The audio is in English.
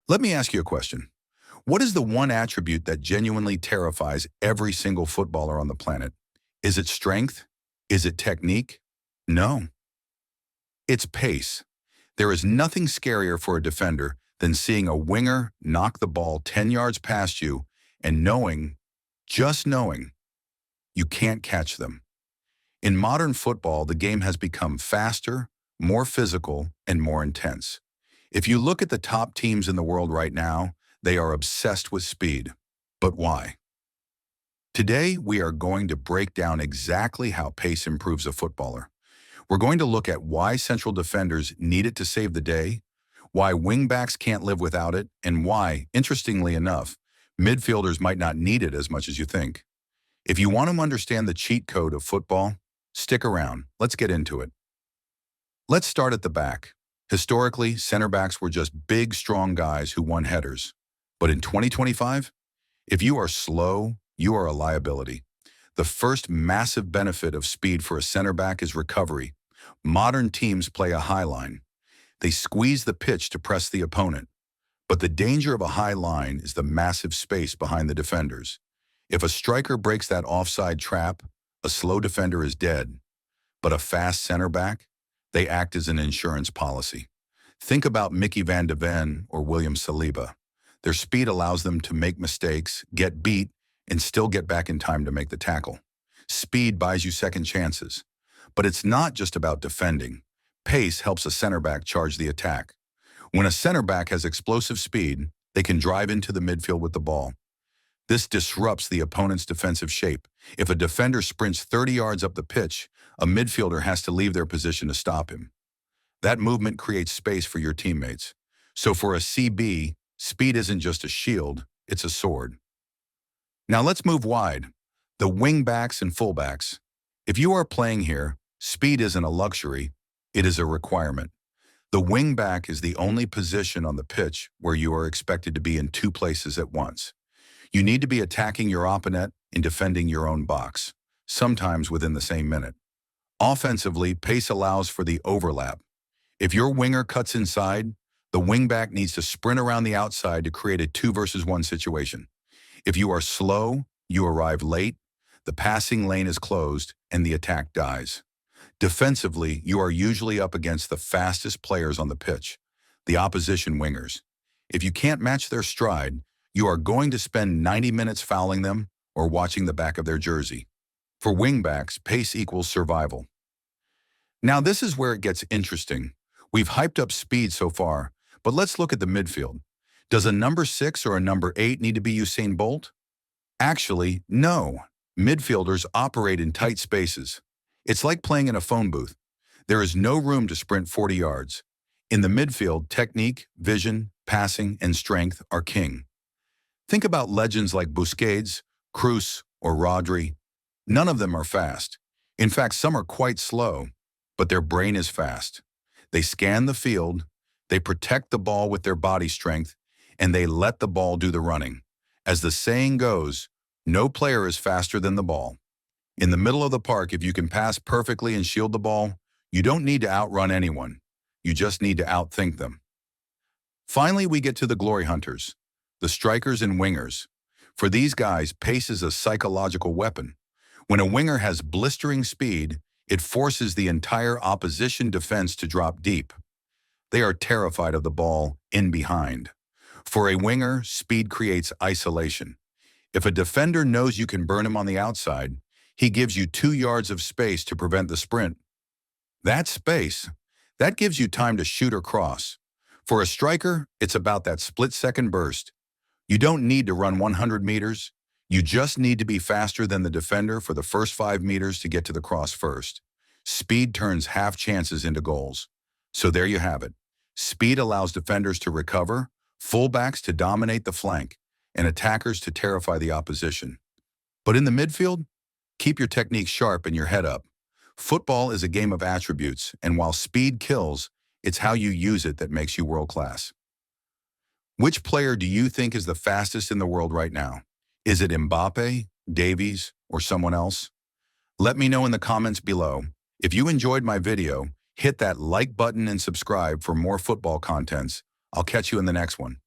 Let me ask you a question. What is the one attribute that genuinely terrifies every single footballer on the planet? Is it strength? Is it technique? No, it's pace. There is nothing scarier for a defender than seeing a winger knock the ball 10 yards past you and just knowing, you can't catch them. In modern football, the game has become faster, more physical, and more intense. If you look at the top teams in the world right now, they are obsessed with speed. But why? Today, we are going to break down exactly how pace improves a footballer. We're going to look at why central defenders need it to save the day, why wingbacks can't live without it, and why, interestingly enough, midfielders might not need it as much as you think. If you want to understand the cheat code of football, stick around. Let's get into it. Let's start at the back. Historically, center backs were just big, strong guys who won headers. But in 2025, if you are slow, you are a liability. The first massive benefit of speed for a center back is recovery. Modern teams play a high line. They squeeze the pitch to press the opponent. But the danger of a high line is the massive space behind the defenders. If a striker breaks that offside trap, a slow defender is dead. But a fast center back, they act as an insurance policy. Think about Mickey van de Ven or William Saliba. Their speed allows them to make mistakes, get beat, and still get back in time to make the tackle. Speed buys you second chances. But it's not just about defending. Pace helps a center back charge the attack. When a center back has explosive speed, they can drive into the midfield with the ball. This disrupts the opponent's defensive shape. If a defender sprints 30 yards up the pitch, a midfielder has to leave their position to stop him. That movement creates space for your teammates. So for a CB, speed isn't just a shield, it's a sword. Now let's move wide. The wingbacks and fullbacks. If you are playing here, speed isn't a luxury, it is a requirement. The wingback is the only position on the pitch where you are expected to be in two places at once. You need to be attacking your opponent and defending your own box, sometimes within the same minute. Offensively, pace allows for the overlap. If your winger cuts inside, the wingback needs to sprint around the outside to create a 2 versus 1 situation. If you are slow, you arrive late, the passing lane is closed, and the attack dies. Defensively, you are usually up against the fastest players on the pitch, the opposition wingers. If you can't match their stride, you are going to spend 90 minutes fouling them or watching the back of their jersey. For wingbacks, pace equals survival. Now this is where it gets interesting. We've hyped up speed so far, but let's look at the midfield. Does a number 6 or a number 8 need to be Usain Bolt? Actually, no. Midfielders operate in tight spaces. It's like playing in a phone booth. There is no room to sprint 40 yards. In the midfield, technique, vision, passing, and strength are king. Think about legends like Busquets, Cruz, or Rodri. None of them are fast. In fact, some are quite slow, but their brain is fast. They scan the field, they protect the ball with their body strength, and they let the ball do the running. As the saying goes, no player is faster than the ball. In the middle of the park, if you can pass perfectly and shield the ball, you don't need to outrun anyone. You just need to outthink them. Finally, we get to the glory hunters, the strikers and wingers. For these guys, pace is a psychological weapon. When a winger has blistering speed, it forces the entire opposition defense to drop deep. They are terrified of the ball in behind. For a winger, speed creates isolation. If a defender knows you can burn him on the outside, he gives you 2 yards of space to prevent the sprint. That space, that gives you time to shoot or cross. For a striker, it's about that split-second burst. You don't need to run 100 meters. You just need to be faster than the defender for the first 5 meters to get to the cross first. Speed turns half chances into goals. So there you have it. Speed allows defenders to recover, fullbacks to dominate the flank, and attackers to terrify the opposition. But in the midfield, keep your technique sharp and your head up. Football is a game of attributes, and while speed kills, it's how you use it that makes you world-class. Which player do you think is the fastest in the world right now? Is it Mbappe, Davies, or someone else? Let me know in the comments below. If you enjoyed my video, hit that like button and subscribe for more football contents. I'll catch you in the next one.